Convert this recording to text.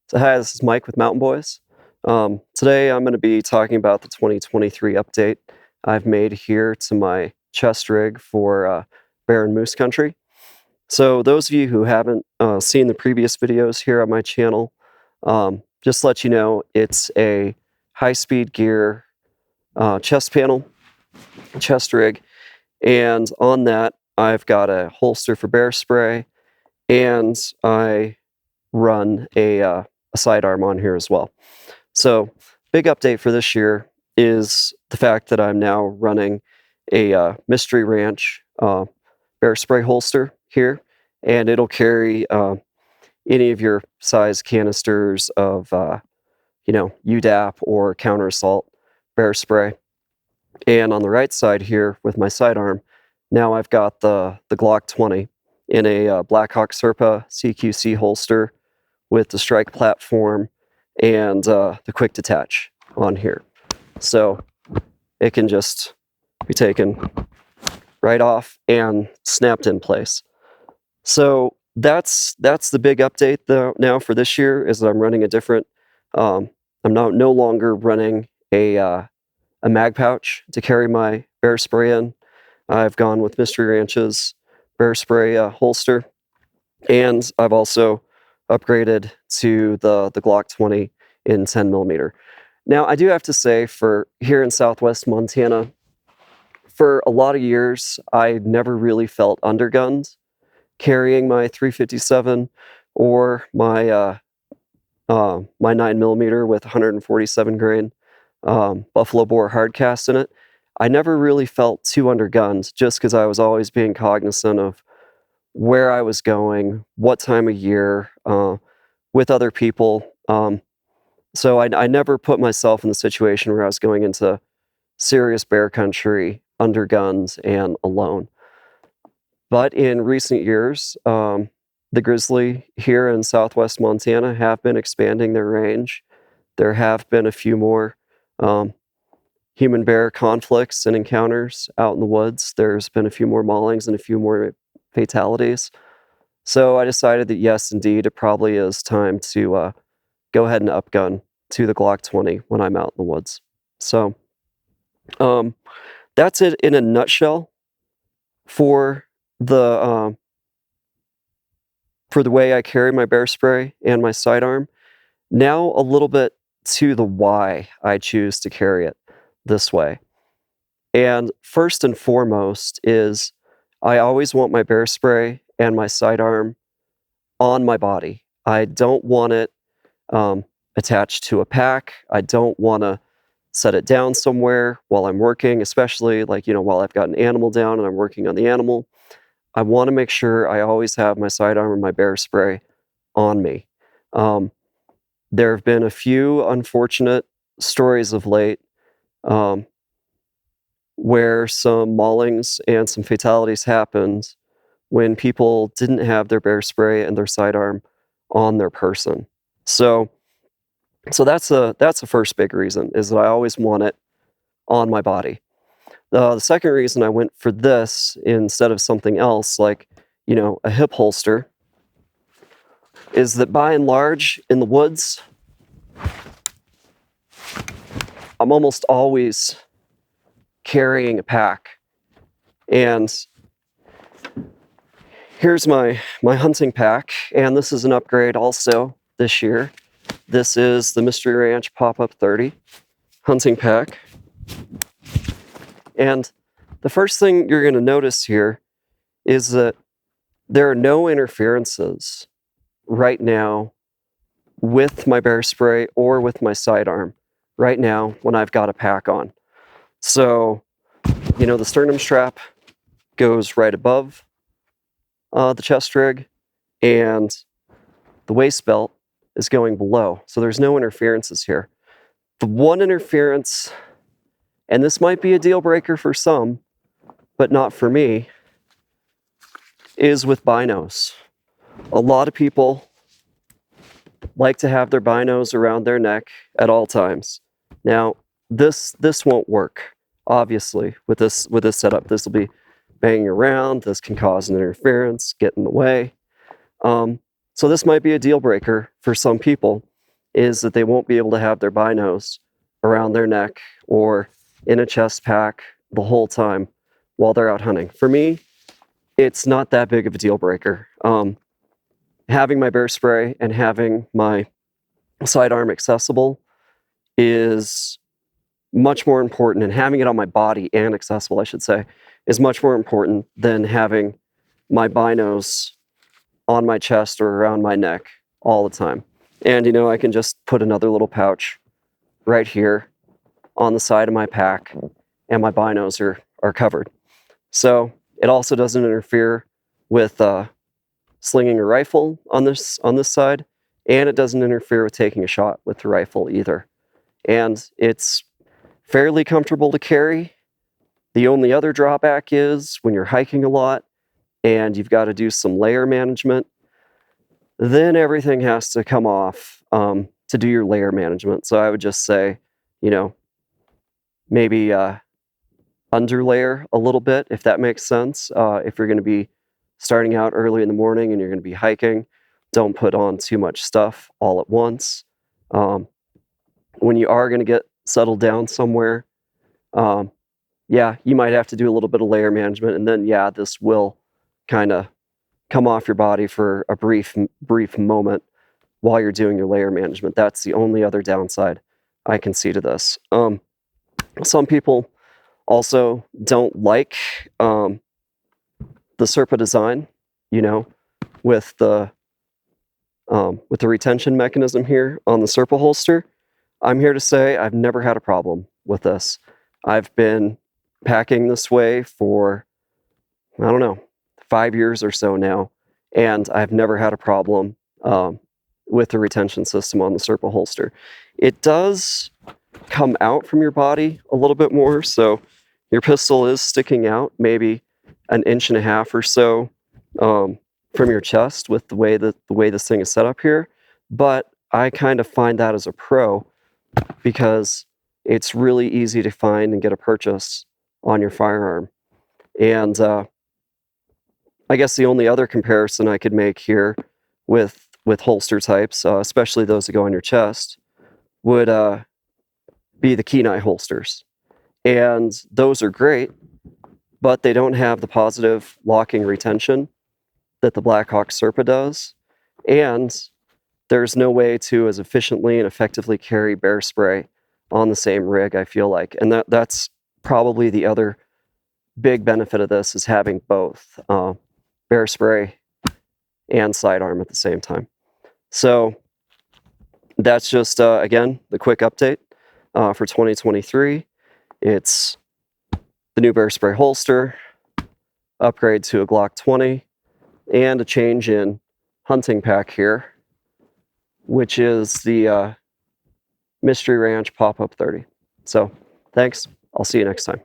So hi, this is Mike with Mountain Boys. Today I'm going to be talking about the 2023 update I've made here to my chest rig for bear and moose country. So those of you who haven't seen the previous videos here on my channel, just to let you know, it's a high-speed gear chest panel, chest rig, and on that I've got a holster for bear spray, and I run a sidearm on here as well. So big update for this year is the fact that I'm now running a Mystery Ranch bear spray holster here, and it'll carry any of your size canisters of UDAP or counter assault bear spray. And on the right side here with my sidearm, now I've got the Glock 20 in a Blackhawk Serpa CQC holster with the strike platform and the quick detach on here. So it can just be taken right off and snapped in place. So that's the big update though now for this year, is that I'm running a different, I'm no longer running a mag pouch to carry my bear spray in. I've gone with Mystery Ranch's bear spray holster, and I've also upgraded to the Glock 20 in 10mm. Now, I do have to say, for here in Southwest Montana, for a lot of years, I never really felt undergunned carrying my 357 or my 9mm with 147 grain Buffalo Bore hardcast in it. I never really felt too undergunned, just because I was always being cognizant of where I was going, what time of year, with other people. So I never put myself in the situation where I was going into serious bear country undergunned and alone. But in recent years, the grizzly here in Southwest Montana have been expanding their range. There have been a few more human-bear conflicts and encounters out in the woods. There's been a few more maulings and a few more fatalities. So I decided that yes, indeed, it probably is time to go ahead and upgun to the Glock 20 when I'm out in the woods. So that's it in a nutshell for the way I carry my bear spray and my sidearm. Now a little bit to the why I choose to carry it this way. And first and foremost is I always want my bear spray and my sidearm on my body. I don't want it attached to a pack. I don't want to set it down somewhere while I'm working, especially while I've got an animal down and I'm working on the animal. I want to make sure I always have my sidearm and my bear spray on me. There have been a few unfortunate stories of late where some maulings and some fatalities happened when people didn't have their bear spray and their sidearm on their person. So that's the first big reason, is that I always want it on my body. The second reason I went for this instead of something else, like a hip holster, is that by and large in the woods, I'm almost always carrying a pack. And here's my hunting pack, and this is an upgrade also this year. This is the Mystery Ranch Pop-Up 30 hunting pack. And the first thing you're going to notice here is that there are no interferences right now with my bear spray or with my sidearm right now when I've got a pack on. So, the sternum strap goes right above the chest rig, and the waist belt is going below. So there's no interferences here. The one interference, and this might be a deal breaker for some, but not for me, is with binos. A lot of people like to have their binos around their neck at all times. Now, this won't work, obviously, with this setup. This will be banging around. This can cause an interference, get in the way. So this might be a deal breaker for some people. is that they won't be able to have their binos around their neck or in a chest pack the whole time while they're out hunting. For me, it's not that big of a deal breaker. Having my bear spray and having my sidearm accessible is much more important, and having it on my body and accessible, I should say, is much more important than having my binos on my chest or around my neck all the time. And, you know, I can just put another little pouch right here on the side of my pack, and my binos are covered. So it also doesn't interfere with slinging a rifle on this side, and it doesn't interfere with taking a shot with the rifle either. And it's fairly comfortable to carry. The only other drawback is when you're hiking a lot and you've got to do some layer management, then everything has to come off to do your layer management. So I would just say, you know, maybe underlayer a little bit, if that makes sense. If you're going to be starting out early in the morning and you're going to be hiking, don't put on too much stuff all at once. When you are going to get settled down somewhere, yeah, you might have to do a little bit of layer management, and then yeah, this will kind of come off your body for a brief moment while you're doing your layer management. That's the only other downside I can see to this. Some people also don't like the Serpa design, you know, with the retention mechanism here on the Serpa holster. I'm here to say I've never had a problem with this. I've been packing this way for, I don't know, 5 years or so now, and I've never had a problem with the retention system on the Serpa holster. It does come out from your body a little bit more, so your pistol is sticking out maybe 1.5 inches or so from your chest with the way this thing is set up here. But I kind of find that as a pro, because it's really easy to find and get a purchase on your firearm. And I guess the only other comparison I could make here with holster types, especially those that go on your chest, would be the Kenai holsters. And those are great, but they don't have the positive locking retention that the Blackhawk Serpa does. And there's no way to as efficiently and effectively carry bear spray on the same rig, I feel like. And that's probably the other big benefit of this, is having both bear spray and sidearm at the same time. So that's just, again, the quick update for 2023. It's the new bear spray holster, upgrade to a Glock 20, and a change in hunting pack here, which is the Mystery Ranch Pop-Up 30. So thanks. I'll see you next time.